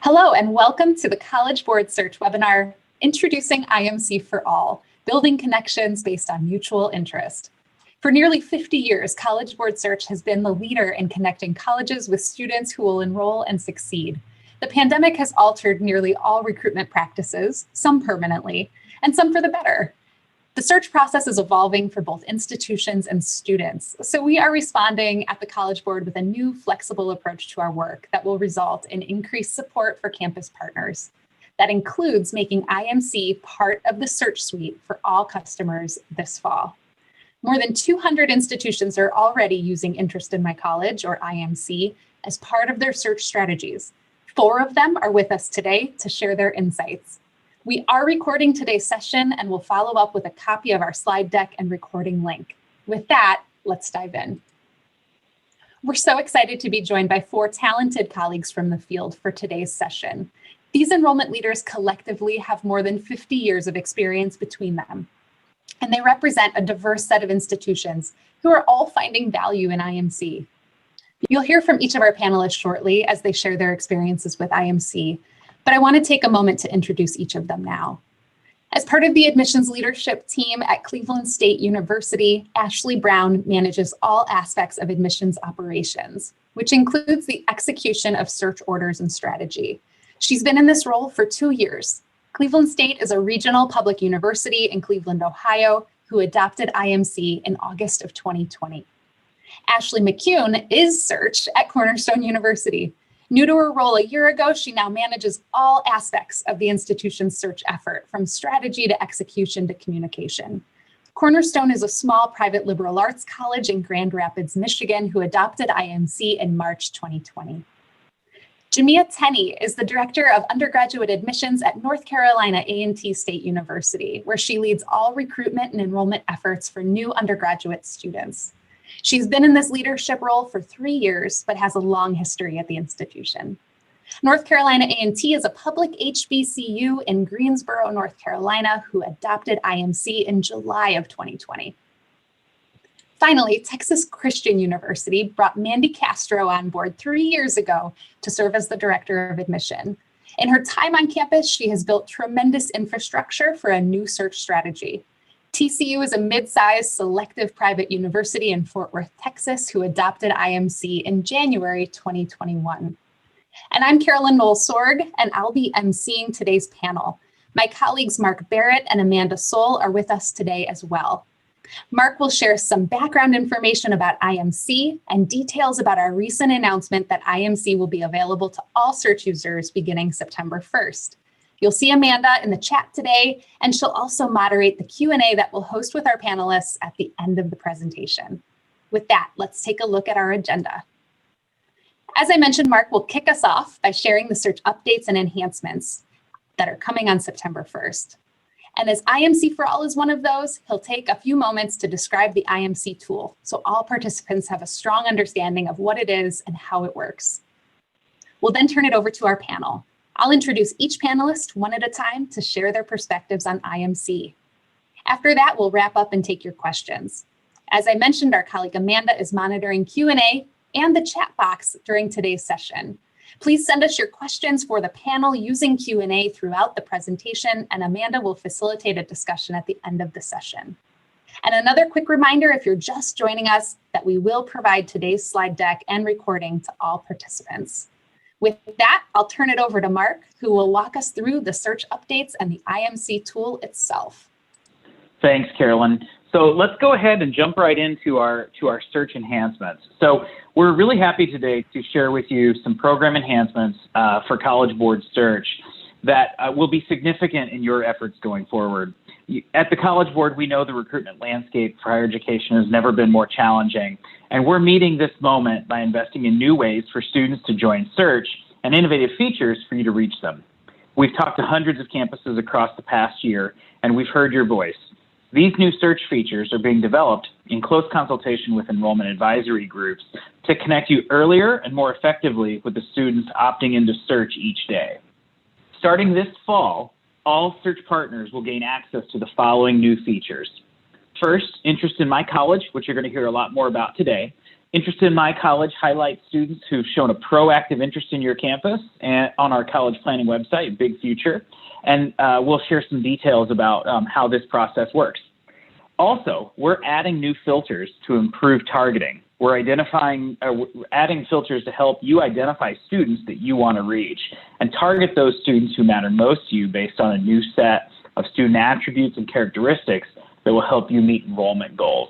Hello and welcome to the College Board Search webinar, Introducing IMC for All, Building Connections Based on Mutual Interest. For nearly 50 years, College Board Search has been the leader in connecting colleges with students who will enroll and succeed. The pandemic has altered nearly all recruitment practices, some permanently, and some for the better. The search process is evolving for both institutions and students, so we are responding at the College Board with a new flexible approach to our work that will result in increased support for campus partners. That includes making IMC part of the search suite for all customers this fall. More than 200 institutions are already using Interest in My College, or IMC, as part of their search strategies. 4 of them are with us today to share their insights. We are recording today's session and will follow up with a copy of our slide deck and recording link. With that, let's dive in. We're so excited to be joined by 4 talented colleagues from the field for today's session. These enrollment leaders collectively have more than 50 years of experience between them, and they represent a diverse set of institutions who are all finding value in IMC. You'll hear from each of our panelists shortly as they share their experiences with IMC, but I want to take a moment to introduce each of them now. As part of the admissions leadership team at Cleveland State University, Ashley Brown manages all aspects of admissions operations, which includes the execution of search orders and strategy. She's been in this role for 2 years. Cleveland State is a regional public university in Cleveland, Ohio, who adopted IMC in August of 2020. Ashley McCune is search at Cornerstone University. New to her role a year ago, she now manages all aspects of the institution's search effort, from strategy to execution to communication. Cornerstone is a small private liberal arts college in Grand Rapids, Michigan, who adopted IMC in March 2020. Jamia Tenney is the director of undergraduate admissions at North Carolina A&T State University, where she leads all recruitment and enrollment efforts for new undergraduate students. She's been in this leadership role for 3 years, but has a long history at the institution. North Carolina A&T is a public HBCU in Greensboro, North Carolina, who adopted IMC in July of 2020. Finally, Texas Christian University brought Mandy Castro on board 3 years ago to serve as the director of admission. In her time on campus, she has built tremendous infrastructure for a new search strategy. TCU is a mid-sized selective private university in Fort Worth, Texas, who adopted IMC in January 2021. And I'm Carolyn Knowles-Sorg, and I'll be emceeing today's panel. My colleagues Mark Barrett and Amanda Soul are with us today as well. Mark will share some background information about IMC and details about our recent announcement that IMC will be available to all search users beginning September 1st. You'll see Amanda in the chat today, and she'll also moderate the Q&A that we'll host with our panelists at the end of the presentation. With that, let's take a look at our agenda. As I mentioned, Mark will kick us off by sharing the search updates and enhancements that are coming on September 1st. And as IMC for All is one of those, he'll take a few moments to describe the IMC tool, so all participants have a strong understanding of what it is and how it works. We'll then turn it over to our panel. I'll introduce each panelist one at a time to share their perspectives on IMC. After that, we'll wrap up and take your questions. As I mentioned, our colleague Amanda is monitoring Q&A and the chat box during today's session. Please send us your questions for the panel using Q&A throughout the presentation, and Amanda will facilitate a discussion at the end of the session. And another quick reminder, if you're just joining us, that we will provide today's slide deck and recording to all participants. With that, I'll turn it over to Mark, who will walk us through the search updates and the IMC tool itself. Thanks, Carolyn. So let's go ahead and jump right into our search enhancements. So we're really happy today to share with you some program enhancements for College Board Search that will be significant in your efforts going forward. At the College Board, we know the recruitment landscape for higher education has never been more challenging, and we're meeting this moment by investing in new ways for students to join search and innovative features for you to reach them. We've talked to hundreds of campuses across the past year, and we've heard your voice. These new search features are being developed in close consultation with enrollment advisory groups to connect you earlier and more effectively with the students opting into search each day. Starting this fall, all search partners will gain access to the following new features. First, Interest in My College, which you're going to hear a lot more about today, Interested in My College highlights students who've shown a proactive interest in your campus and on our college planning website, Big Future, and we'll share some details about how this process works. Also, we're adding new filters to improve targeting. We're adding filters to help you identify students that you want to reach and target those students who matter most to you based on a new set of student attributes and characteristics that will help you meet enrollment goals.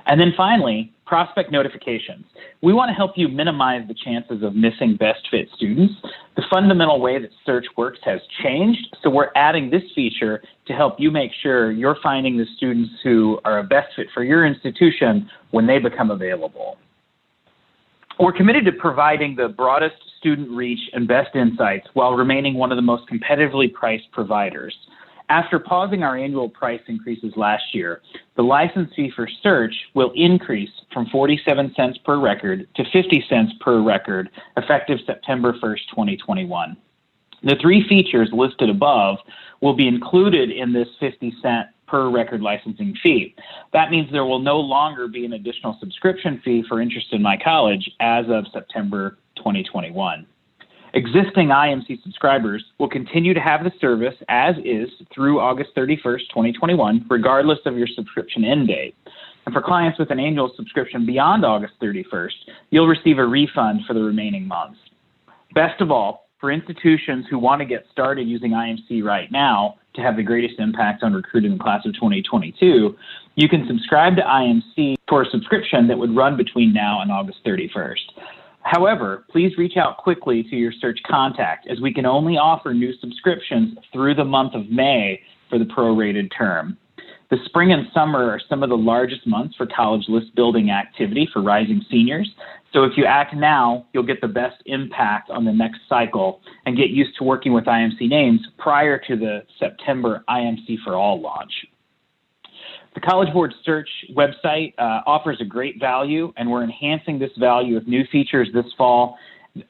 And then finally, prospect notifications. We want to help you minimize the chances of missing best fit students. The fundamental way that search works has changed, so we're adding this feature to help you make sure you're finding the students who are a best fit for your institution when they become available. We're committed to providing the broadest student reach and best insights while remaining one of the most competitively priced providers. After pausing our annual price increases last year, the license fee for search will increase from 47 cents per record to 50 cents per record effective September 1st, 2021. The three features listed above will be included in this 50-cent per record licensing fee. That means there will no longer be an additional subscription fee for Interested in My College as of September 2021. Existing IMC subscribers will continue to have the service as is through August 31st, 2021, regardless of your subscription end date. And for clients with an annual subscription beyond August 31st, you'll receive a refund for the remaining months. Best of all, for institutions who want to get started using IMC right now to have the greatest impact on recruiting the class of 2022, you can subscribe to IMC for a subscription that would run between now and August 31st. However, please reach out quickly to your search contact, as we can only offer new subscriptions through the month of May for the prorated term. The spring and summer are some of the largest months for college list building activity for rising seniors. So if you act now, you'll get the best impact on the next cycle and get used to working with IMC names prior to the September IMC for All launch. The College Board Search website offers a great value, and we're enhancing this value with new features this fall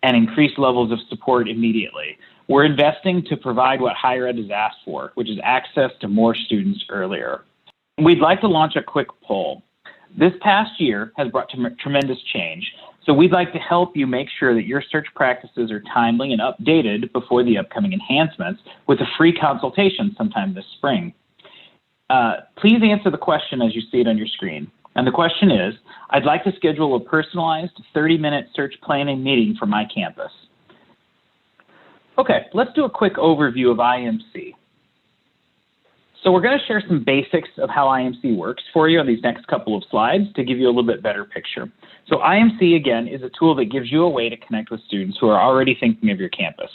and increased levels of support immediately. We're investing to provide what higher ed has asked for, which is access to more students earlier. We'd like to launch a quick poll. This past year has brought tremendous change, so we'd like to help you make sure that your search practices are timely and updated before the upcoming enhancements with a free consultation sometime this spring. Please answer the question as you see it on your screen. And the question is, I'd like to schedule a personalized 30-minute search planning meeting for my campus. Okay, let's do a quick overview of IMC. So we're going to share some basics of how IMC works for you on these next couple of slides to give you a little bit better picture. So IMC, again, is a tool that gives you a way to connect with students who are already thinking of your campus.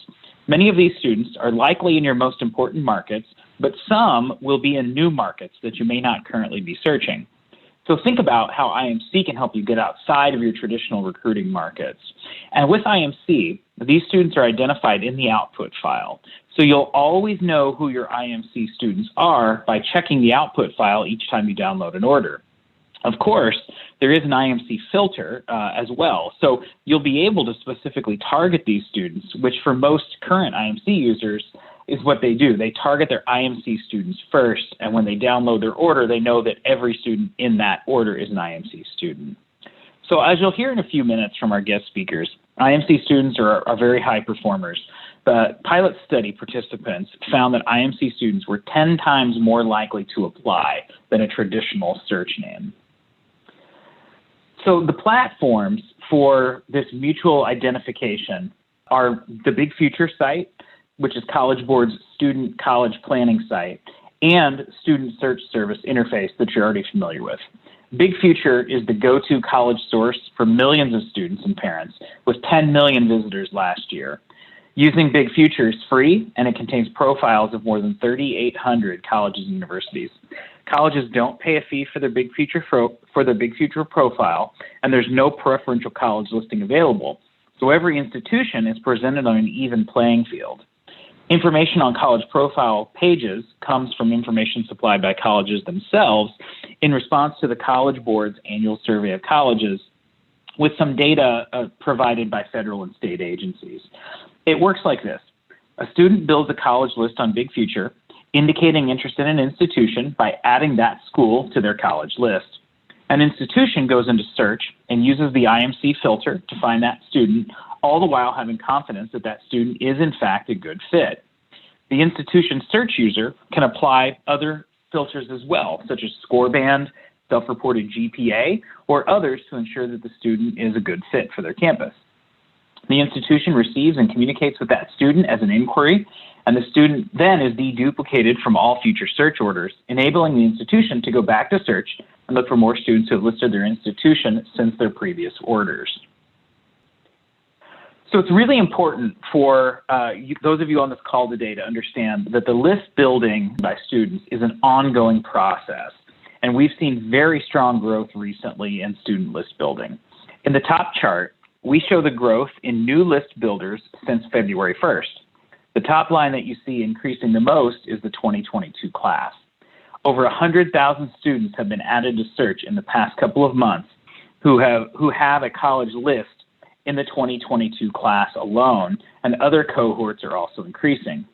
Many of these students are likely in your most important markets, but some will be in new markets that you may not currently be searching. So think about how IMC can help you get outside of your traditional recruiting markets. And with IMC, these students are identified in the output file. So you'll always know who your IMC students are by checking the output file each time you download an order. Of course, there is an IMC filter as well. So you'll be able to specifically target these students, which for most current IMC users is what they do. They target their IMC students first, and when they download their order, they know that every student in that order is an IMC student. So as you'll hear in a few minutes from our guest speakers, IMC students are very high performers. The pilot study participants found that IMC students were 10 times more likely to apply than a traditional search name. So the platforms for this mutual identification are the Big Future site, which is College Board's student college planning site, and Student Search Service interface that you're already familiar with. Big Future is the go-to college source for millions of students and parents, with 10 million visitors last year. Using Big Future is free, and it contains profiles of more than 3,800 colleges and universities. Colleges don't pay a fee for their Big Future profile, and there's no preferential college listing available. So every institution is presented on an even playing field. Information on college profile pages comes from information supplied by colleges themselves in response to the College Board's annual survey of colleges, with some data provided by federal and state agencies. It works like this. A student builds a college list on Big Future, indicating interest in an institution by adding that school to their college list. An institution goes into search and uses the IMC filter to find that student, all the while having confidence that that student is in fact a good fit. The institution search user can apply other filters as well, such as score band, self-reported GPA, or others to ensure that the student is a good fit for their campus. The institution receives and communicates with that student as an inquiry, and the student then is deduplicated from all future search orders, enabling the institution to go back to search and look for more students who have listed their institution since their previous orders. So it's really important for those of you on this call today to understand that the list building by students is an ongoing process, and we've seen very strong growth recently in student list building. In the top chart, we show the growth in new list builders since February 1st. The top line that you see increasing the most is the 2022 class. Over 100,000 students have been added to search in the past couple of months who have a college list in the 2022 class alone, and other cohorts are also increasing.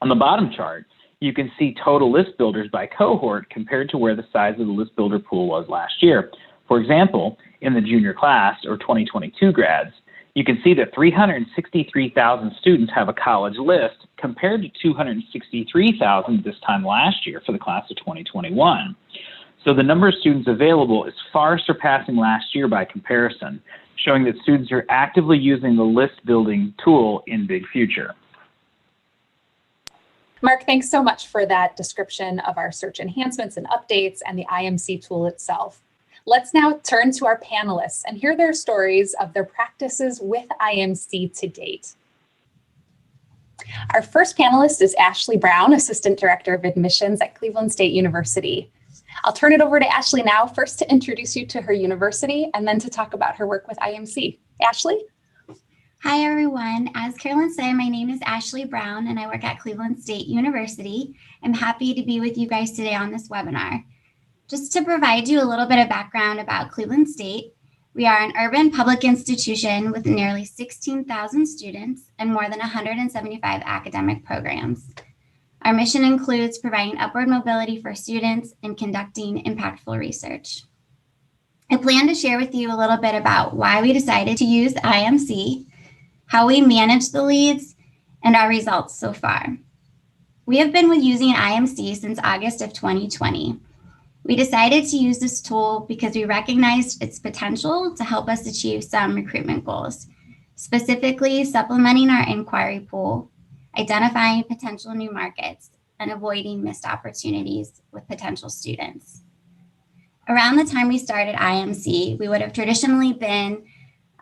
On the bottom chart, you can see total list builders by cohort compared to where the size of the list builder pool was last year. For example, in the junior class or 2022 grads, you can see that 363,000 students have a college list compared to 263,000 this time last year for the class of 2021. So the number of students available is far surpassing last year by comparison, showing that students are actively using the list building tool in Big Future. Mark, thanks so much for that description of our search enhancements and updates and the IMC tool itself. Let's now turn to our panelists and hear their stories of their practices with IMC to date. Our first panelist is Ashley Brown, Assistant Director of Admissions at Cleveland State University. I'll turn it over to Ashley now, first to introduce you to her university and then to talk about her work with IMC. Ashley? Hi, everyone. As Carolyn said, my name is Ashley Brown and I work at Cleveland State University. I'm happy to be with you guys today on this webinar. Just to provide you a little bit of background about Cleveland State, we are an urban public institution with nearly 16,000 students and more than 175 academic programs. Our mission includes providing upward mobility for students and conducting impactful research. I plan to share with you a little bit about why we decided to use IMC, how we manage the leads, and our results so far. We have been using IMC since August of 2020. We decided to use this tool because we recognized its potential to help us achieve some recruitment goals, specifically supplementing our inquiry pool, identifying potential new markets, and avoiding missed opportunities with potential students. Around the time we started IMC, we would have traditionally been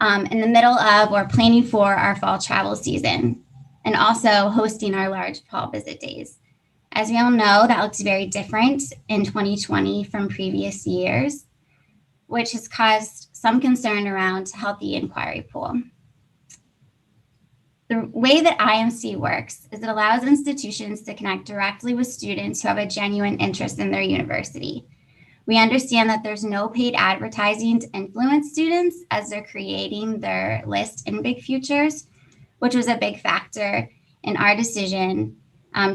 in the middle of or planning for our fall travel season, and also hosting our large fall visit days. As we all know, that looks very different in 2020 from previous years, which has caused some concern around healthy inquiry pool. The way that IMC works is it allows institutions to connect directly with students who have a genuine interest in their university. We understand that there's no paid advertising to influence students as they're creating their list in Big Futures, which was a big factor in our decision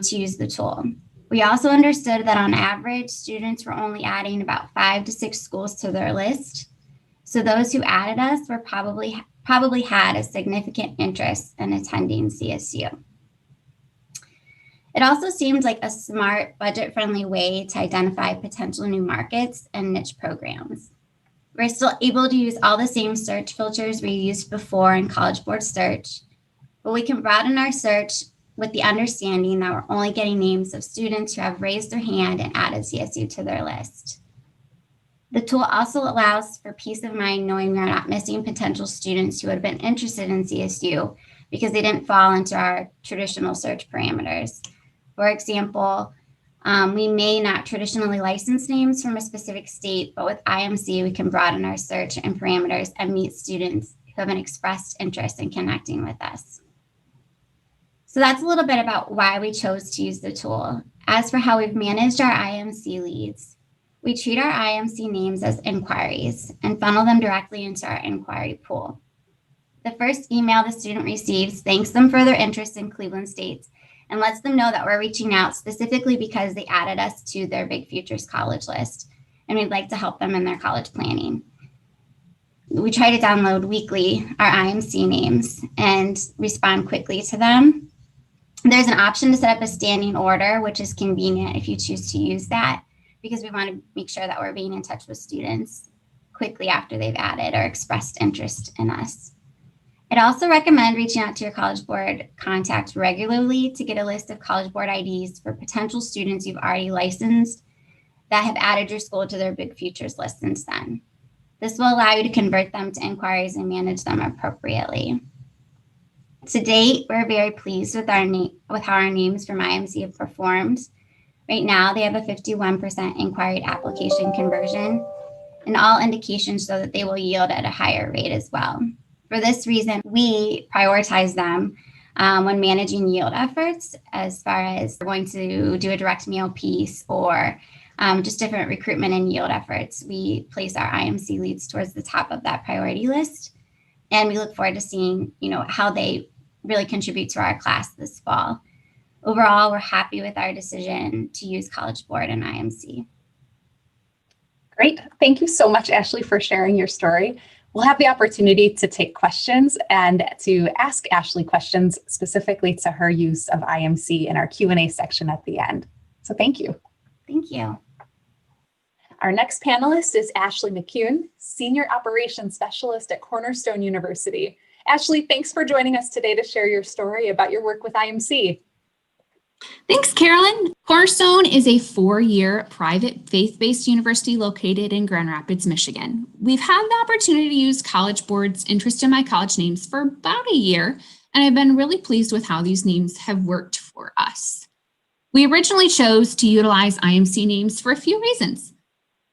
to use the tool. We also understood that on average, students were only adding about 5 to 6 schools to their list. So those who added us were probably had a significant interest in attending CSU. It also seemed like a smart, budget-friendly way to identify potential new markets and niche programs. We're still able to use all the same search filters we used before in College Board Search, but we can broaden our search with the understanding that we're only getting names of students who have raised their hand and added CSU to their list. The tool also allows for peace of mind knowing we are not missing potential students who would have been interested in CSU because they didn't fall into our traditional search parameters. For example, we may not traditionally license names from a specific state, but with IMC, we can broaden our search and parameters and meet students who have an expressed interest in connecting with us. So that's a little bit about why we chose to use the tool. As for how we've managed our IMC leads, we treat our IMC names as inquiries and funnel them directly into our inquiry pool. The first email the student receives thanks them for their interest in Cleveland State and lets them know that we're reaching out specifically because they added us to their Big Futures college list and we'd like to help them in their college planning. We try to download weekly our IMC names and respond quickly to them. There's an option to set up a standing order, which is convenient if you choose to use that, because we want to make sure that we're being in touch with students quickly after they've added or expressed interest in us. I'd also recommend reaching out to your College Board contact regularly to get a list of College Board IDs for potential students you've already licensed that have added your school to their Big Futures list since then. This will allow you to convert them to inquiries and manage them appropriately. To date, we're very pleased with how our names from IMC have performed. Right now, they have a 51% inquiry application conversion, and all indications show that they will yield at a higher rate as well. For this reason, we prioritize them when managing yield efforts, as far as we're going to do a direct mail piece or just different recruitment and yield efforts. We place our IMC leads towards the top of that priority list, and we look forward to seeing, how they really contribute to our class this fall. Overall, we're happy with our decision to use College Board and IMC. Great. Thank you so much, Ashley, for sharing your story. We'll have the opportunity to take questions and to ask Ashley questions specifically to her use of IMC in our Q&A section at the end. So thank you. Thank you. Our next panelist is Ashley McCune, Senior Operations Specialist at Cornerstone University. Ashley, thanks for joining us today to share your story about your work with IMC. Thanks, Carolyn. Cornerstone is a 4-year private faith-based university located in Grand Rapids, Michigan. We've had the opportunity to use College Board's Interest in My College names for about a year, and I've been really pleased with how these names have worked for us. We originally chose to utilize IMC names for a few reasons.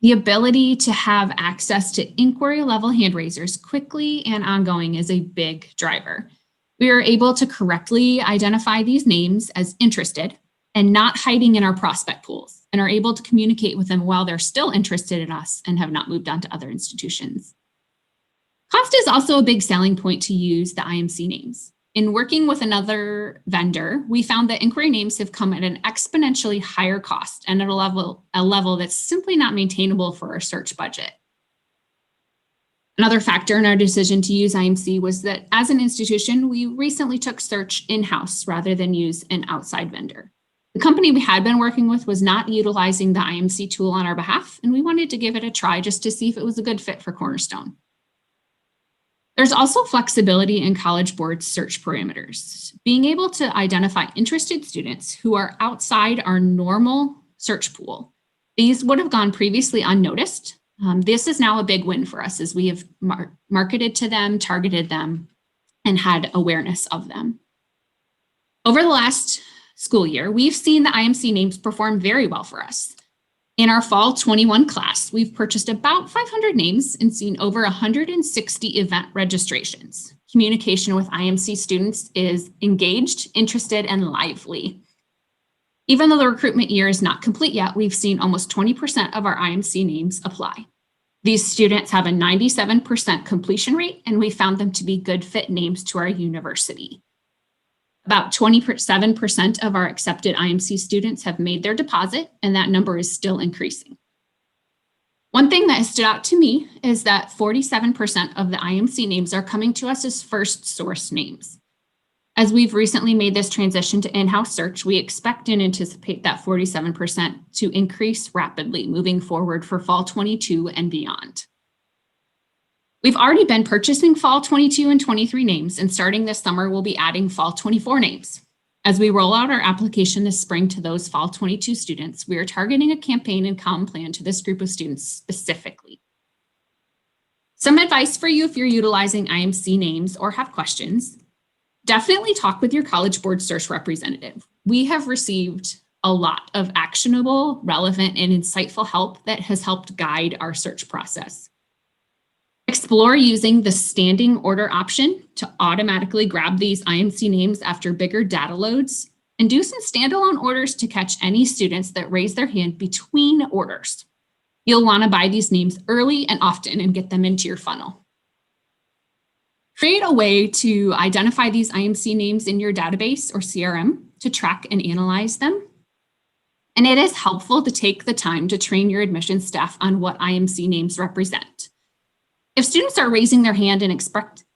The ability to have access to inquiry level hand raisers quickly and ongoing is a big driver. We are able to correctly identify these names as interested and not hiding in our prospect pools, and are able to communicate with them while they're still interested in us and have not moved on to other institutions. Cost is also a big selling point to use the IMC names. In working with another vendor, we found that inquiry names have come at an exponentially higher cost and at a level that's simply not maintainable for our search budget. Another factor in our decision to use IMC was that as an institution, we recently took search in-house rather than use an outside vendor. The company we had been working with was not utilizing the IMC tool on our behalf, and we wanted to give it a try just to see if it was a good fit for Cornerstone. There's also flexibility in College Board search parameters. Being able to identify interested students who are outside our normal search pool. These would have gone previously unnoticed. This is now a big win for us as we have marketed to them, targeted them, and had awareness of them. Over the last school year, we've seen the IMC names perform very well for us. In our fall 21 class, we've purchased about 500 names and seen over 160 event registrations. Communication with IMC students is engaged, interested, and lively. Even though the recruitment year is not complete yet, we've seen almost 20% of our IMC names apply. These students have a 97% completion rate, and we found them to be good fit names to our university. About 27% of our accepted IMC students have made their deposit, and that number is still increasing. One thing that has stood out to me is that 47% of the IMC names are coming to us as first source names. As we've recently made this transition to in-house search, we expect and anticipate that 47% to increase rapidly moving forward for fall 22 and beyond. We've already been purchasing fall 22 and 23 names, and starting this summer, we'll be adding fall 24 names. As we roll out our application this spring to those fall 22 students, we are targeting a campaign and common plan to this group of students specifically. Some advice for you if you're utilizing IMC names or have questions. Definitely talk with your College Board search representative. We have received a lot of actionable, relevant, and insightful help that has helped guide our search process. Explore using the standing order option to automatically grab these IMC names after bigger data loads, and do some standalone orders to catch any students that raise their hand between orders. You'll want to buy these names early and often and get them into your funnel. Create a way to identify these IMC names in your database or CRM to track and analyze them. And it is helpful to take the time to train your admissions staff on what IMC names represent. If students are raising their hand and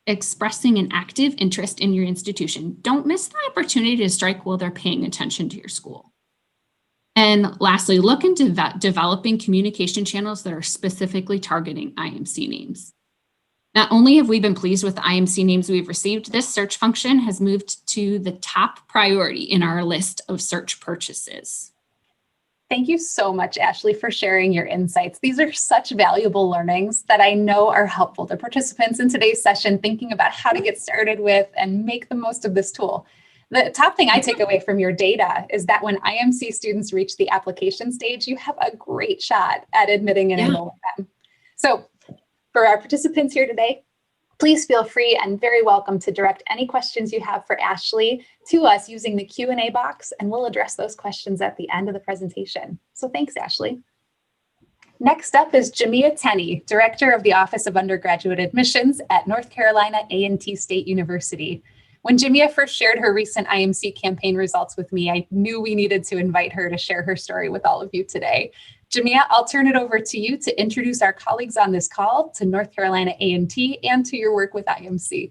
expressing an active interest in your institution, don't miss the opportunity to strike while they're paying attention to your school. And lastly, look into developing communication channels that are specifically targeting IMC names. Not only have we been pleased with the IMC names we've received, this search function has moved to the top priority in our list of search purchases. Thank you so much, Ashley, for sharing your insights. These are such valuable learnings that I know are helpful to participants in today's session, thinking about how to get started with and make the most of this tool. The top thing I take away from your data is that when IMC students reach the application stage, you have a great shot at admitting and enrolling them. So for our participants here today, please feel free and very welcome to direct any questions you have for Ashley to us using the Q&A box, and we'll address those questions at the end of the presentation. So thanks, Ashley. Next up is Jamia Tenney, Director of the Office of Undergraduate Admissions at North Carolina A&T State University. When Jamia first shared her recent IMC campaign results with me, I knew we needed to invite her to share her story with all of you today. Jamia, I'll turn it over to you to introduce our colleagues on this call to North Carolina A&T and to your work with IMC.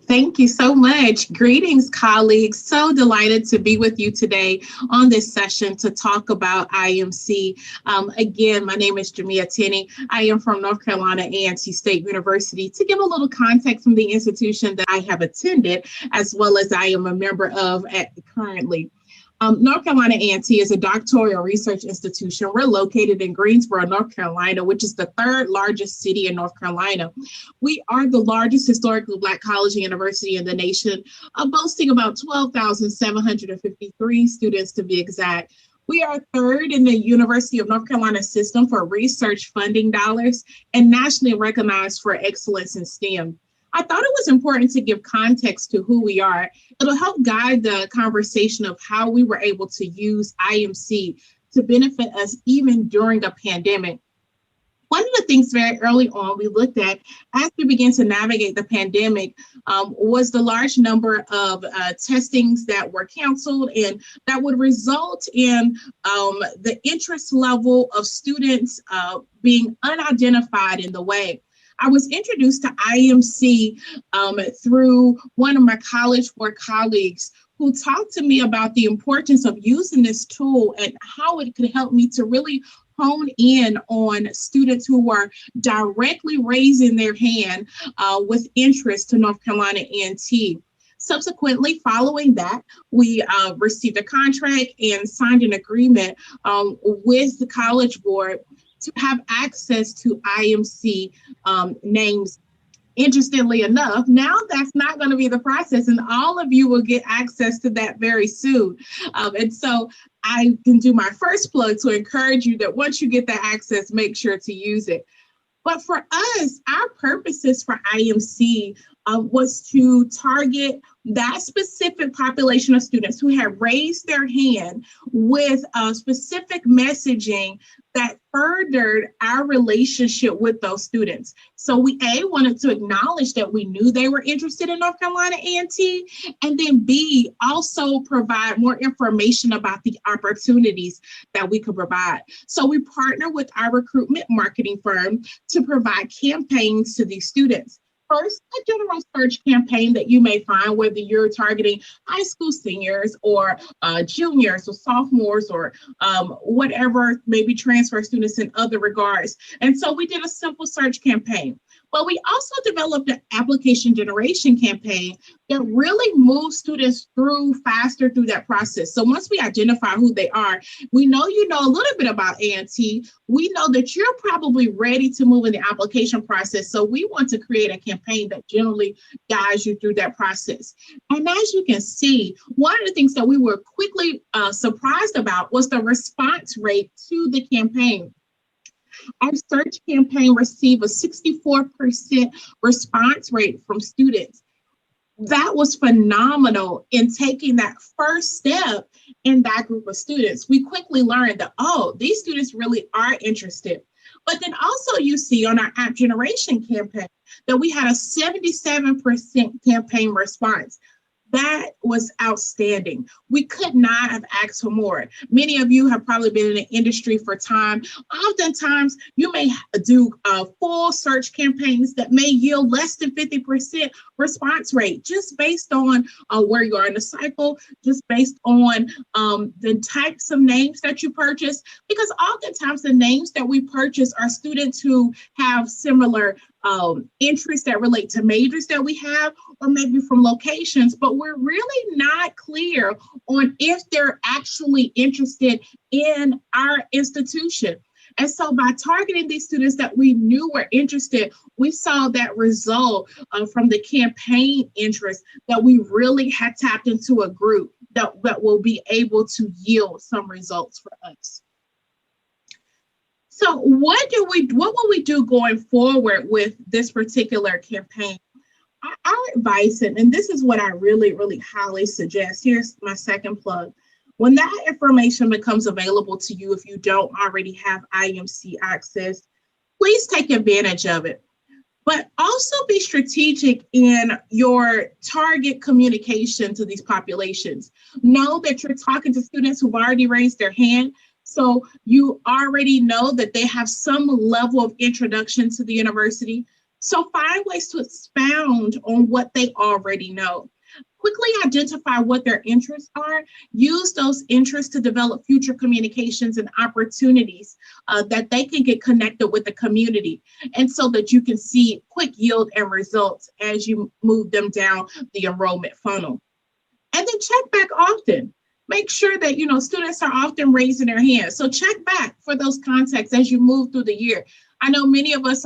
Thank you so much. Greetings, colleagues. So delighted to be with you today on this session to talk about IMC. Again, my name is Jamia Tenney. I am from North Carolina A&T State University. To give a little context from the institution that I have attended, as well as I am a member of currently. North Carolina A&T is a doctoral research institution. We're located in Greensboro, North Carolina, which is the third largest city in North Carolina. We are the largest historically Black college and university in the nation, boasting about 12,753 students to be exact. We are third in the University of North Carolina system for research funding dollars and nationally recognized for excellence in STEM. I thought it was important to give context to who we are. It'll help guide the conversation of how we were able to use IMC to benefit us even during a pandemic. One of the things very early on we looked at as we began to navigate the pandemic was the large number of testings that were canceled, and that would result in the interest level of students being unidentified in the way. I was introduced to IMC through one of my College Board colleagues who talked to me about the importance of using this tool and how it could help me to really hone in on students who were directly raising their hand with interest to North Carolina A&T. Subsequently, following that, we received a contract and signed an agreement with the College Board to have access to IMC names. Interestingly enough, now that's not going to be the process, and all of you will get access to that very soon. And so I can do my first plug to encourage you that once you get that access, make sure to use it. But for us, our purposes for IMC was to target that specific population of students who had raised their hand with specific messaging that furthered our relationship with those students. So we wanted to acknowledge that we knew they were interested in North Carolina A&T, and then B, also provide more information about the opportunities that we could provide. So we partner with our recruitment marketing firm to provide campaigns to these students. First, a general search campaign that you may find, whether you're targeting high school seniors or juniors or sophomores or whatever, maybe transfer students in other regards. And so we did a simple search campaign. But we also developed an application generation campaign that really moves students faster through that process. So once we identify who they are, we know you know a little bit about A&T. We know that you're probably ready to move in the application process. So we want to create a campaign that generally guides you through that process. And as you can see, one of the things that we were quickly surprised about was the response rate to the campaign. Our search campaign received a 64% response rate from students. That was phenomenal in taking that first step in that group of students. We quickly learned that, these students really are interested. But then also you see on our app generation campaign that we had a 77% campaign response. That was outstanding. We could not have asked for more. Many of you have probably been in the industry for time. Oftentimes, you may do full search campaigns that may yield less than 50% response rate, just based on where you are in the cycle, just based on the types of names that you purchase, because oftentimes the names that we purchase are students who have similar interests that relate to majors that we have, or maybe from locations, but we're really not clear on if they're actually interested in our institution. And so by targeting these students that we knew were interested, we saw that result from the campaign interest that we really had tapped into a group that will be able to yield some results for us. So what will we do going forward with this particular campaign? Our advice, and this is what I really, really highly suggest. Here's my second plug. When that information becomes available to you, if you don't already have IMC access, please take advantage of it. But also be strategic in your target communication to these populations. Know that you're talking to students who've already raised their hand. So you already know that they have some level of introduction to the university. So find ways to expound on what they already know. Quickly identify what their interests are. Use those interests to develop future communications and opportunities that they can get connected with the community. And so that you can see quick yield and results as you move them down the enrollment funnel. And then check back often. Make sure that, students are often raising their hands. So check back for those contacts as you move through the year. I know many of us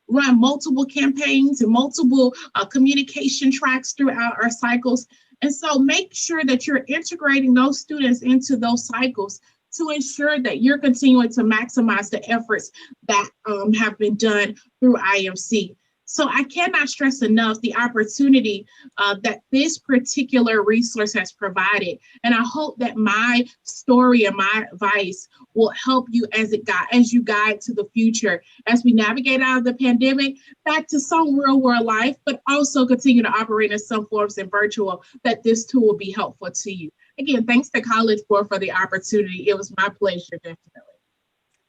run multiple campaigns and multiple communication tracks throughout our cycles. And so make sure that you're integrating those students into those cycles to ensure that you're continuing to maximize the efforts that have been done through IMC. So I cannot stress enough the opportunity that this particular resource has provided. And I hope that my story and my advice will help you as you guide to the future, as we navigate out of the pandemic, back to some real world life, but also continue to operate in some forms in virtual, that this tool will be helpful to you. Again, thanks to College Board for the opportunity. It was my pleasure, definitely.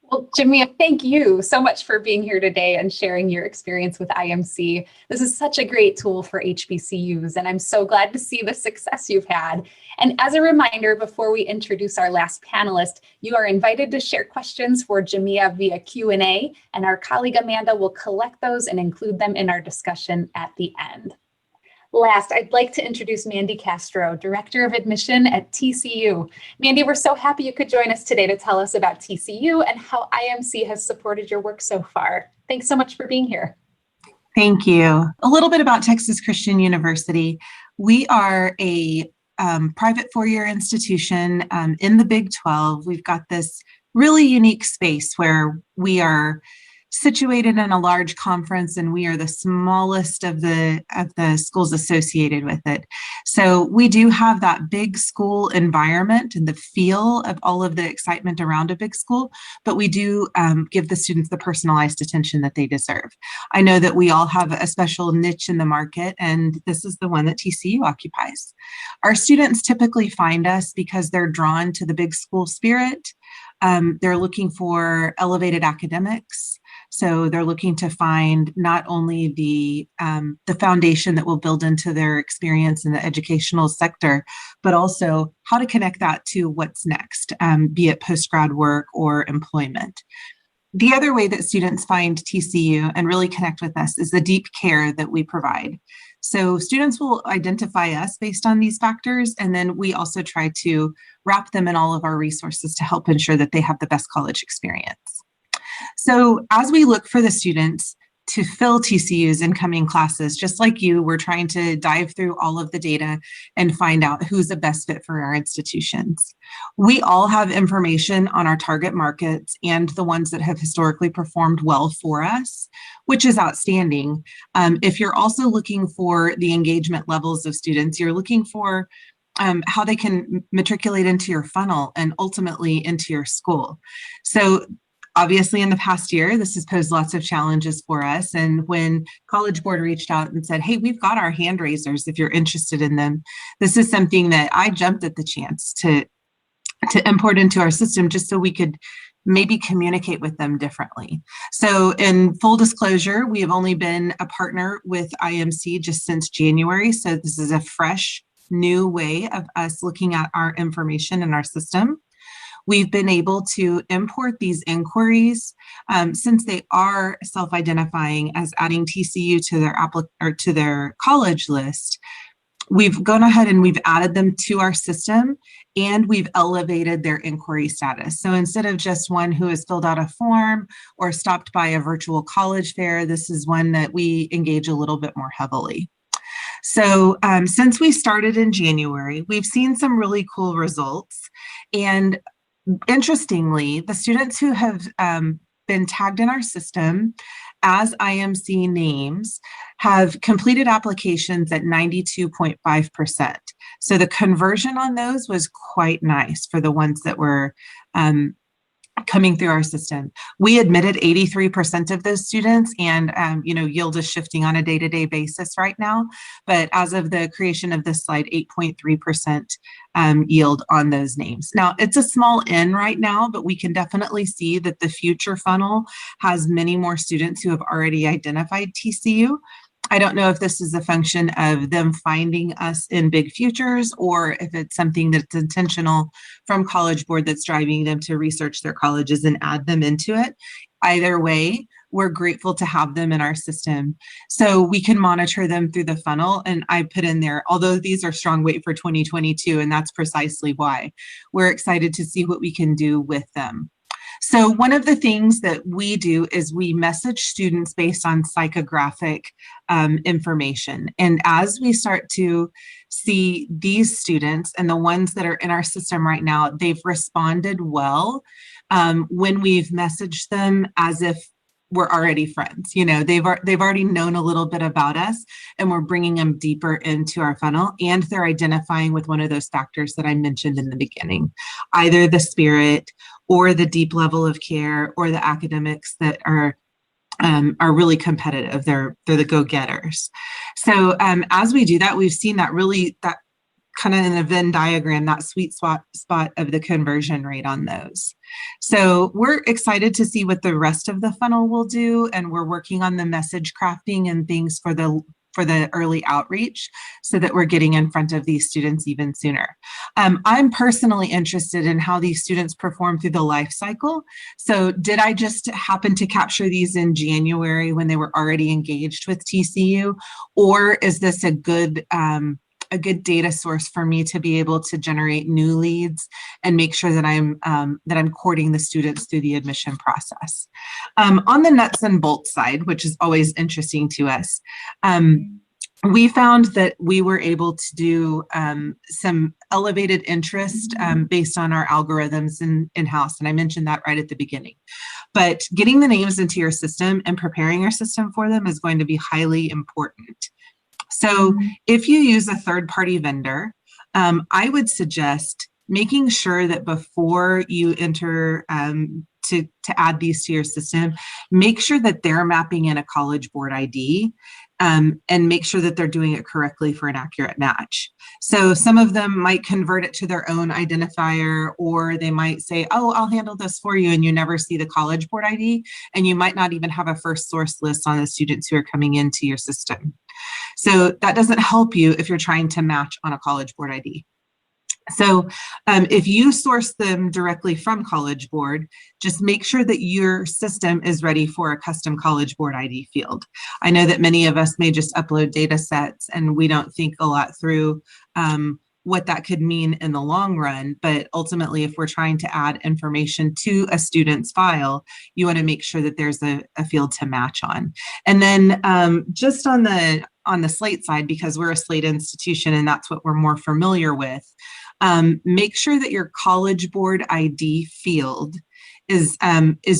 Well, Jamia, thank you so much for being here today and sharing your experience with IMC. This is such a great tool for HBCUs, and I'm so glad to see the success you've had. And as a reminder, before we introduce our last panelist, you are invited to share questions for Jamia via Q&A, and our colleague Amanda will collect those and include them in our discussion at the end. Last, I'd like to introduce Mandy Castro, Director of Admission at TCU. Mandy, we're so happy you could join us today to tell us about TCU and how IMC has supported your work so far. Thanks so much for being here. Thank you. A little bit about Texas Christian University. We are a private four-year institution in the Big 12. We've got this really unique space where we are situated in a large conference, and we are the smallest of the schools associated with it. So we do have that big school environment and the feel of all of the excitement around a big school, but we do give the students the personalized attention that they deserve. I know that we all have a special niche in the market, and this is the one that TCU occupies. Our students typically find us because they're drawn to the big school spirit. They're looking for elevated academics. So they're looking to find not only the foundation that will build into their experience in the educational sector, but also how to connect that to what's next, be it post-grad work or employment. The other way that students find TCU and really connect with us is the deep care that we provide. So students will identify us based on these factors, and then we also try to wrap them in all of our resources to help ensure that they have the best college experience. So as we look for the students to fill TCU's incoming classes, just like you, we're trying to dive through all of the data and find out who's the best fit for our institutions. We all have information on our target markets and the ones that have historically performed well for us, which is outstanding. If you're also looking for the engagement levels of students, you're looking for how they can matriculate into your funnel and ultimately into your school. So Obviously, in the past year, this has posed lots of challenges for us. And when College Board reached out and said, hey, we've got our hand raisers if you're interested in them, this is something that I jumped at the chance to import into our system just so we could maybe communicate with them differently. So in full disclosure, we have only been a partner with IMC just since January. So this is a fresh, new way of us looking at our information in our system. We've been able to import these inquiries since they are self-identifying as adding TCU to their college list. We've gone ahead and we've added them to our system, and we've elevated their inquiry status. So instead of just one who has filled out a form or stopped by a virtual college fair, this is one that we engage a little bit more heavily. So since we started in January, we've seen some really cool results. And interestingly, the students who have been tagged in our system as IMC names have completed applications at 92.5%. So the conversion on those was quite nice for the ones that were coming through our system. We admitted 83% of those students, and yield is shifting on a day-to-day basis right now. But as of the creation of this slide, 8.3% yield on those names. Now, it's a small N right now, but we can definitely see that the future funnel has many more students who have already identified TCU. I don't know if this is a function of them finding us in big futures, or if it's something that's intentional from College Board that's driving them to research their colleges and add them into it. Either way, we're grateful to have them in our system. So we can monitor them through the funnel. And I put in there, although these are strong weight for 2022, and that's precisely why we're excited to see what we can do with them. So one of the things that we do is we message students based on psychographic information. And as we start to see these students and the ones that are in our system right now, they've responded well when we've messaged them as if we're already friends. They've already known a little bit about us, and we're bringing them deeper into our funnel, and they're identifying with one of those factors that I mentioned in the beginning, either the spirit or the deep level of care or the academics that are really competitive. They're the go-getters. So as we do that, we've seen that kind of in a Venn diagram, that sweet spot of the conversion rate on those. So we're excited to see what the rest of the funnel will do, and we're working on the message crafting and things for the early outreach so that we're getting in front of these students even sooner. I'm personally interested in how these students perform through the life cycle. So did I just happen to capture these in January when they were already engaged with TCU, or is this a good data source for me to be able to generate new leads and make sure that I'm courting the students through the admission process. On the nuts and bolts side, which is always interesting to us, we found that we were able to do some elevated interest based on our algorithms in-house, and I mentioned that right at the beginning. But getting the names into your system and preparing your system for them is going to be highly important. So if you use a third-party vendor, I would suggest making sure that before you enter to add these to your system, make sure that they're mapping in a College Board ID and make sure that they're doing it correctly for an accurate match. So some of them might convert it to their own identifier, or they might say, oh, I'll handle this for you, and you never see the College Board ID, and you might not even have a first source list on the students who are coming into your system. So that doesn't help you if you're trying to match on a College Board ID. So if you source them directly from College Board, just make sure that your system is ready for a custom College Board ID field. I know that many of us may just upload data sets and we don't think a lot through what that could mean in the long run, but ultimately if we're trying to add information to a student's file, you want to make sure that there's a field to match on. And then just on the Slate side, because we're a Slate institution and that's what we're more familiar with, make sure that your College Board ID field is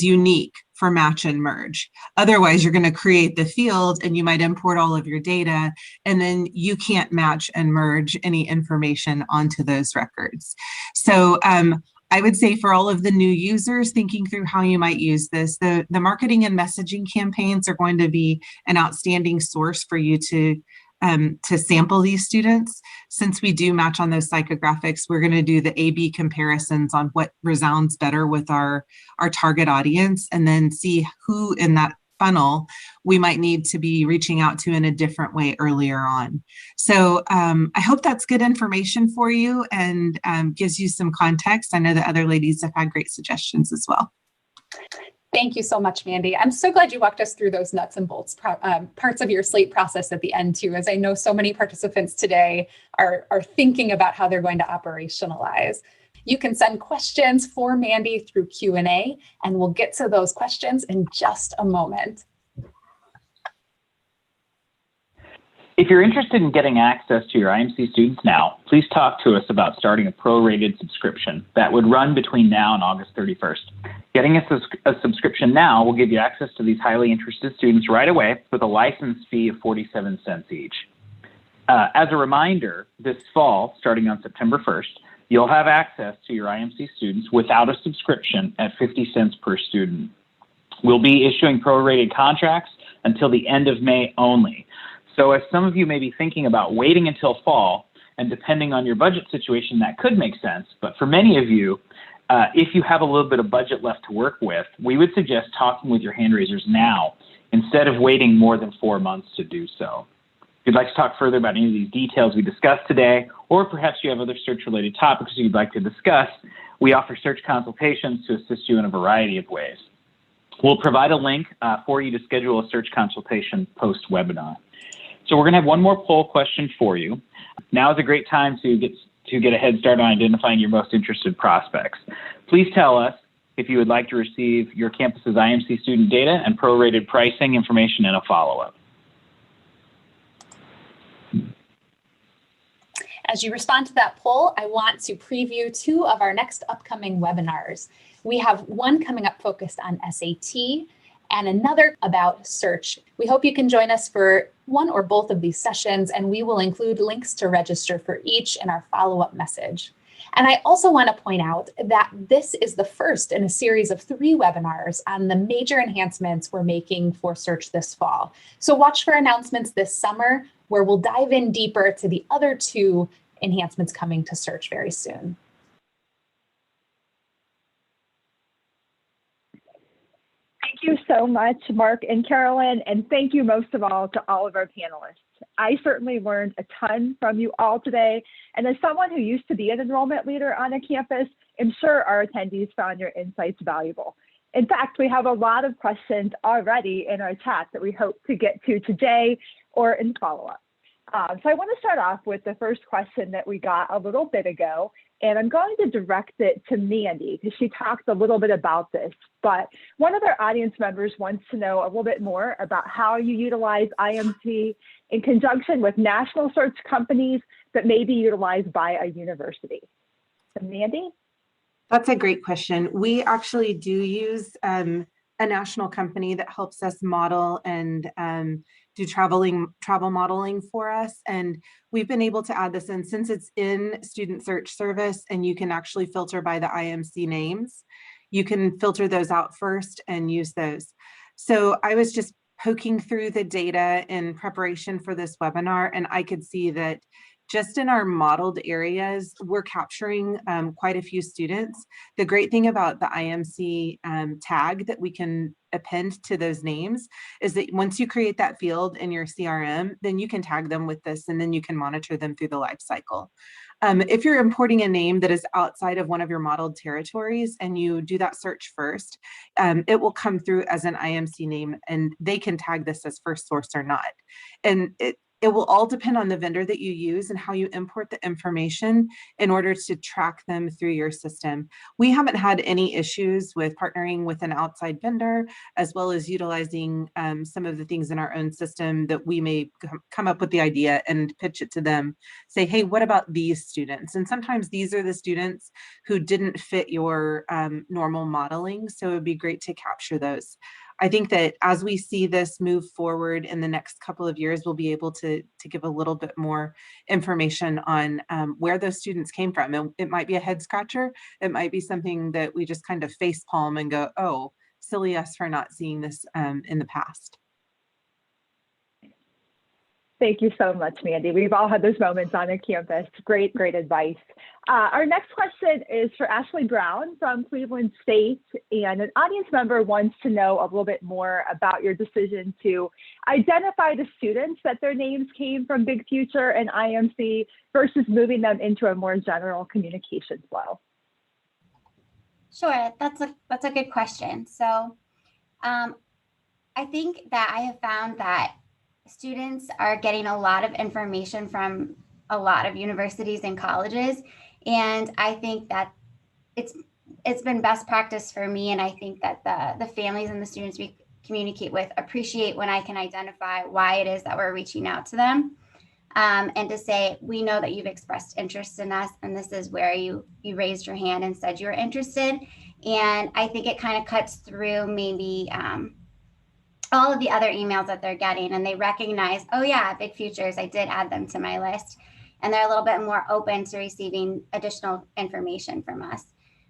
unique for match and merge. Otherwise, you're going to create the field and you might import all of your data, and then you can't match and merge any information onto those records. So I would say for all of the new users thinking through how you might use this, the marketing and messaging campaigns are going to be an outstanding source for you to sample these students. Since we do match on those psychographics, we're going to do the A/B comparisons on what resounds better with our target audience, and then see who in that funnel we might need to be reaching out to in a different way earlier on. So I hope that's good information for you and gives you some context. I know the other ladies have had great suggestions as well. Thank you so much, Mandy. I'm so glad you walked us through those nuts and bolts parts of your slate process at the end too, as I know so many participants today are thinking about how they're going to operationalize. You can send questions for Mandy through Q&A, and we'll get to those questions in just a moment. If you're interested in getting access to your IMC students now, please talk to us about starting a prorated subscription that would run between now and August 31st. Getting a subscription now will give you access to these highly interested students right away with a license fee of 47 cents each. As a reminder, this fall, starting on September 1st, you'll have access to your IMC students without a subscription at 50 cents per student. We'll be issuing prorated contracts until the end of May only. So if some of you may be thinking about waiting until fall, and depending on your budget situation, that could make sense. But for many of you, if you have a little bit of budget left to work with, we would suggest talking with your hand raisers now instead of waiting more than 4 months to do so. If you'd like to talk further about any of these details we discussed today, or perhaps you have other search-related topics you'd like to discuss, we offer search consultations to assist you in a variety of ways. We'll provide a link for you to schedule a search consultation post-webinar. So we're going to have one more poll question for you. Now is a great time to get a head start on identifying your most interested prospects. Please tell us if you would like to receive your campus's IMC student data and prorated pricing information in a follow-up. As you respond to that poll, I want to preview 2 of our next upcoming webinars. We have one coming up focused on SAT and another about search. We hope you can join us for one or both of these sessions, and we will include links to register for each in our follow-up message. And I also want to point out that this is the first in a series of 3 webinars on the major enhancements we're making for search this fall. So watch for announcements this summer where we'll dive in deeper to the other 2 enhancements coming to search very soon. Thank you so much, Mark and Carolyn, and thank you most of all to all of our panelists. I certainly learned a ton from you all today, and as someone who used to be an enrollment leader on a campus, I'm sure our attendees found your insights valuable. In fact, we have a lot of questions already in our chat that we hope to get to today or in follow-up. So I want to start off with the first question that we got a little bit ago, and I'm going to direct it to Mandy because she talked a little bit about this, but one of our audience members wants to know a little bit more about how you utilize IMC in conjunction with national search companies that may be utilized by a university. So Mandy? That's a great question. We actually do use a national company that helps us model and do travel modeling for us. And we've been able to add this in since it's in Student Search Service, and you can actually filter by the IMC names. You can filter those out first and use those. So I was just poking through the data in preparation for this webinar, and I could see that just in our modeled areas, we're capturing quite a few students. The great thing about the IMC tag that we can append to those names is that once you create that field in your CRM, then you can tag them with this, and then you can monitor them through the life cycle. If you're importing a name that is outside of one of your modeled territories and you do that search first, it will come through as an IMC name, and they can tag this as first source or not. And it will all depend on the vendor that you use and how you import the information in order to track them through your system. We haven't had any issues with partnering with an outside vendor, as well as utilizing some of the things in our own system that we may come up with the idea and pitch it to them. Say, hey, what about these students? And sometimes these are the students who didn't fit your normal modeling, so it would be great to capture those. I think that as we see this move forward in the next couple of years, we'll be able to give a little bit more information on where those students came from. And it might be a head scratcher. It might be something that we just kind of face palm and go, oh, silly us for not seeing this in the past. Thank you so much, Mandy. We've all had those moments on a campus. Great, great advice. Our next question is for Ashley Brown from Cleveland State, and an audience member wants to know a little bit more about your decision to identify the students that their names came from Big Future and IMC versus moving them into a more general communication flow. Sure, that's a good question. So I think that I have found that students are getting a lot of information from a lot of universities and colleges. And I think that it's been best practice for me. And I think that the families and the students we communicate with appreciate when I can identify why it is that we're reaching out to them. And to say, we know that you've expressed interest in us, and this is where you raised your hand and said you were interested. And I think it kind of cuts through maybe all of the other emails that they're getting, and they recognize, oh yeah, Big Futures, I did add them to my list. And they're a little bit more open to receiving additional information from us.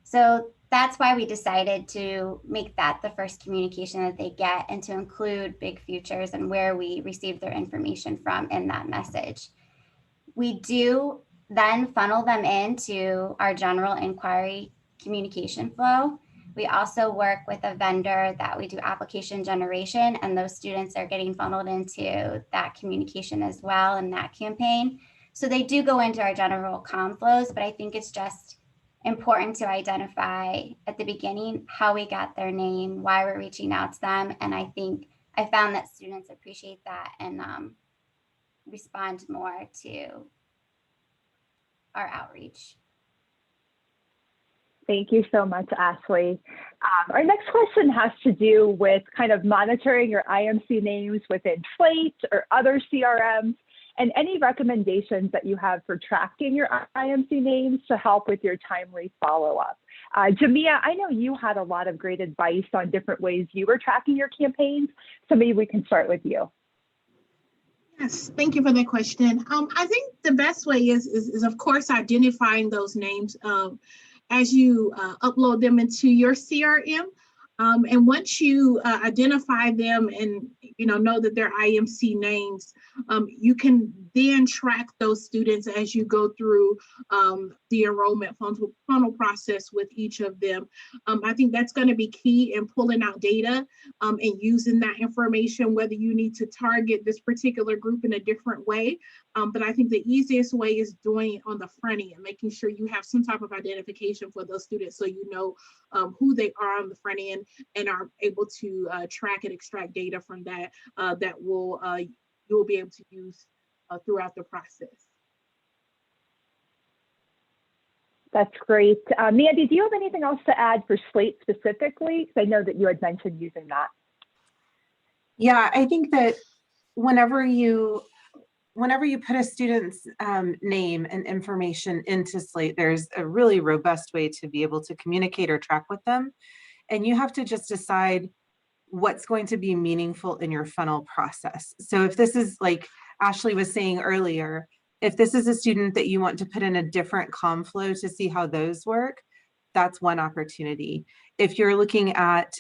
So that's why we decided to make that the first communication that they get, and to include Big Futures and where we receive their information from in that message. We do then funnel them into our general inquiry communication flow. We also work with a vendor that we do application generation, and those students are getting funneled into that communication as well in that campaign. So they do go into our general comm flows, but I think it's just important to identify at the beginning how we got their name, why we're reaching out to them. And I think I found that students appreciate that and respond more to our outreach. Thank you so much, Ashley. Our next question has to do with kind of monitoring your IMC names within Slate or other CRMs, and any recommendations that you have for tracking your IMC names to help with your timely follow-up. Jamia, I know you had a lot of great advice on different ways you were tracking your campaigns, so maybe we can start with you. Yes, thank you for that question. I think the best way is of course identifying those names as you upload them into your CRM. And once you identify them and know that they're IMC names, you can then track those students as you go through the enrollment funnel process with each of them. I think that's going to be key in pulling out data and using that information, whether you need to target this particular group in a different way. But I think the easiest way is doing it on the front end, making sure you have some type of identification for those students so you know who they are on the front end and are able to track and extract data from that that you'll be able to use throughout the process. That's great. Mandy, do you have anything else to add for Slate specifically? Because I know that you had mentioned using that. Yeah, I think that whenever you put a student's name and information into Slate, there's a really robust way to be able to communicate or track with them. And you have to just decide what's going to be meaningful in your funnel process. So if this is, like Ashley was saying earlier, if this is a student that you want to put in a different comm flow to see how those work, that's one opportunity. If you're looking at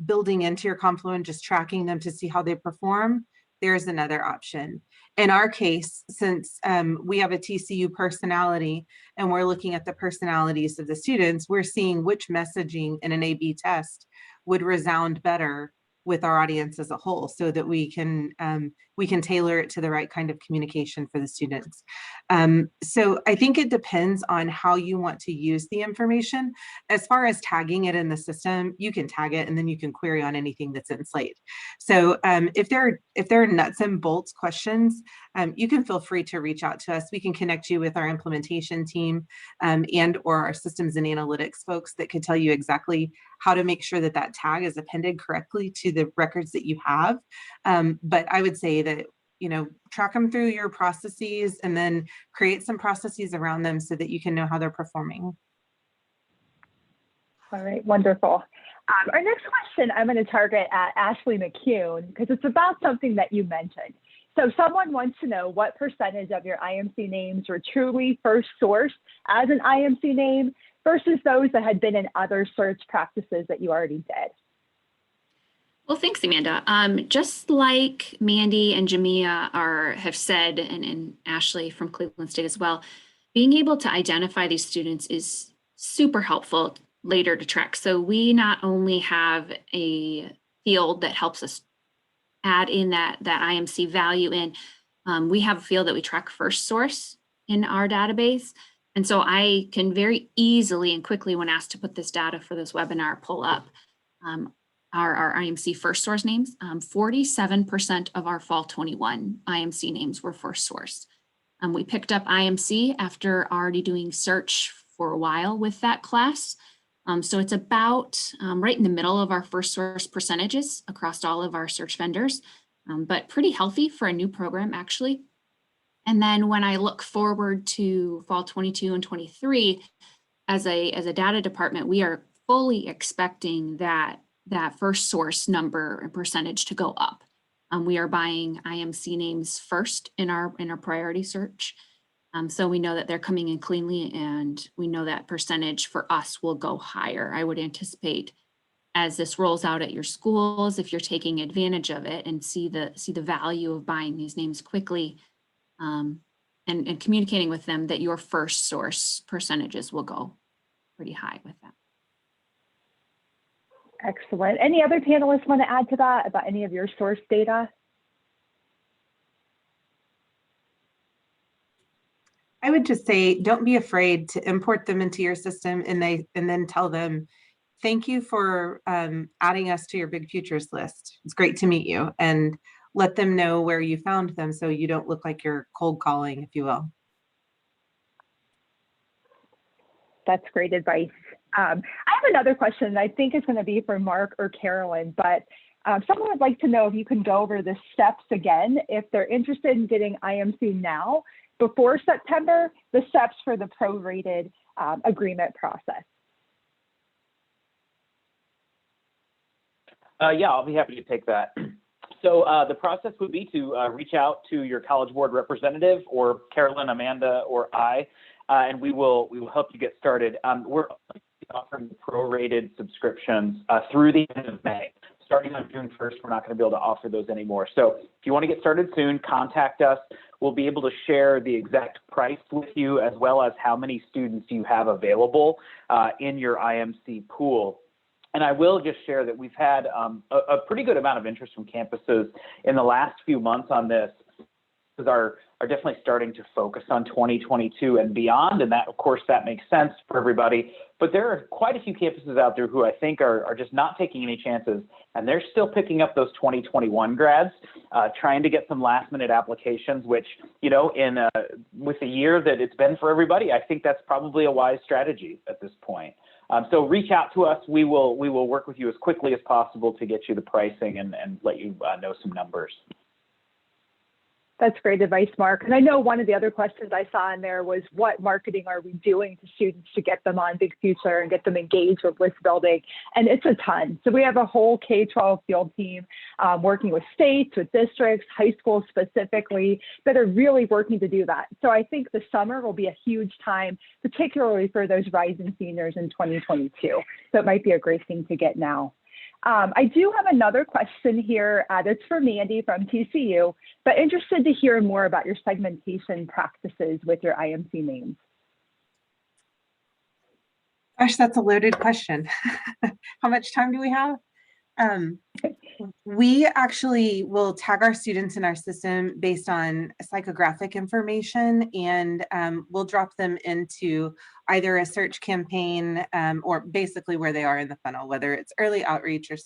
building into your comm flow and just tracking them to see how they perform, there's another option. In our case, since we have a TCU personality and we're looking at the personalities of the students, we're seeing which messaging in an A/B test would resound better with our audience as a whole, so that we can tailor it to the right kind of communication for the students. So I think it depends on how you want to use the information. As far as tagging it in the system, you can tag it and then you can query on anything that's in Slate. So if there are nuts and bolts questions, you can feel free to reach out to us. We can connect you with our implementation team and or our systems and analytics folks that could tell you exactly how to make sure that that tag is appended correctly to the records that you have. But I would say that, track them through your processes and then create some processes around them so that you can know how they're performing. All right, wonderful. Our next question I'm going to target at Ashley McCune because it's about something that you mentioned. So someone wants to know what percentage of your IMC names were truly first sourced as an IMC name versus those that had been in other search practices that you already did. Well, thanks, Amanda. Just like Mandy and Jamia have said, and Ashley from Cleveland State as well, being able to identify these students is super helpful later to track. So we not only have a field that helps us add in that IMC value in, we have a field that we track first source in our database. And so I can very easily and quickly, when asked to put this data for this webinar, pull up our IMC first source names. 47% of our fall 21 IMC names were first source. We picked up IMC after already doing search for a while with that class. So it's about right in the middle of our first source percentages across all of our search vendors, but pretty healthy for a new program actually. And then when I look forward to fall 22 and 23, as a data department, we are fully expecting that first source number and percentage to go up. We are buying IMC names first in our priority search. So we know that they're coming in cleanly, and we know that percentage for us will go higher. I would anticipate as this rolls out at your schools, if you're taking advantage of it and see the value of buying these names quickly, and communicating with them, that your first source percentages will go pretty high with that. Excellent. Any other panelists want to add to that about any of your source data? I would just say, don't be afraid to import them into your system and then tell them, thank you for adding us to your big futures list. It's great to meet you, and let them know where you found them so you don't look like you're cold calling, if you will. That's great advice. I have another question that I think is going to be for Mark or Carolyn, but someone would like to know if you can go over the steps again, if they're interested in getting IMC now, before September, the steps for the prorated agreement process. Yeah, I'll be happy to take that. So the process would be to reach out to your College Board representative, or Carolyn, Amanda, or I, and we will help you get started. We're offering prorated subscriptions through the end of May. Starting on June 1st, we're not going to be able to offer those anymore. So if you want to get started soon, contact us. We'll be able to share the exact price with you, as well as how many students you have available in your IMC pool. And I will just share that we've had a pretty good amount of interest from campuses in the last few months on this, because are definitely starting to focus on 2022 and beyond. And that, of course, that makes sense for everybody. But there are quite a few campuses out there who I think are just not taking any chances, and they're still picking up those 2021 grads, trying to get some last minute applications, which, you know, with the year that it's been for everybody, I think that's probably a wise strategy at this point. So reach out to us. We will work with you as quickly as possible to get you the pricing and let you know some numbers. That's great advice, Mark. And I know one of the other questions I saw in there was, what marketing are we doing to students to get them on Big Future and get them engaged with list building? And it's a ton. So we have a whole K-12 field team working with states, with districts, high schools specifically, that are really working to do that. So I think the summer will be a huge time, particularly for those rising seniors in 2022. So it might be a great thing to get now. I do have another question here that's for Mandy from TCU, but interested to hear more about your segmentation practices with your IMC names. Gosh, that's a loaded question. How much time do we have? We actually will tag our students in our system based on psychographic information, and we'll drop them into either a search campaign or basically where they are in the funnel, whether it's early outreach or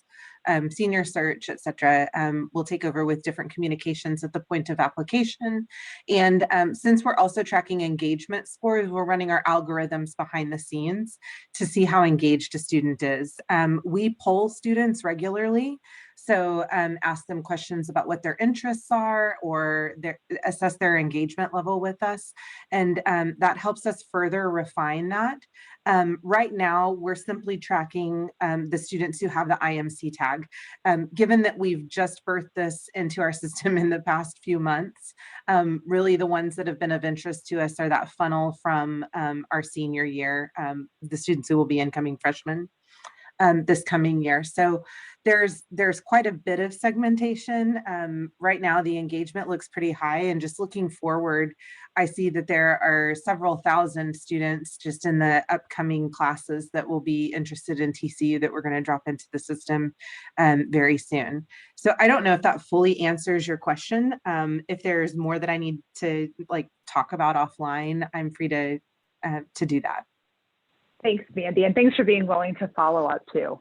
senior search, et cetera. We'll take over with different communications at the point of application. And since we're also tracking engagement scores, we're running our algorithms behind the scenes to see how engaged a student is. We poll students regularly. So ask them questions about what their interests are or assess their engagement level with us. And that helps us further refine that. Right now, we're simply tracking the students who have the IMC tag. Given that we've just birthed this into our system in the past few months, really the ones that have been of interest to us are that funnel from our senior year, the students who will be incoming freshmen this coming year. So there's quite a bit of segmentation. Right now, the engagement looks pretty high, and just looking forward, I see that there are several thousand students just in the upcoming classes that will be interested in TCU that we're going to drop into the system very soon. So I don't know if that fully answers your question. If there's more that I need to talk about offline, I'm free to do that. Thanks, Mandy, and thanks for being willing to follow up too.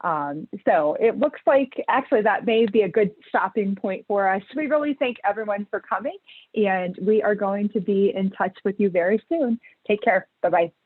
So it looks like actually that may be a good stopping point for us. We really thank everyone for coming, and we are going to be in touch with you very soon. Take care. Bye-bye.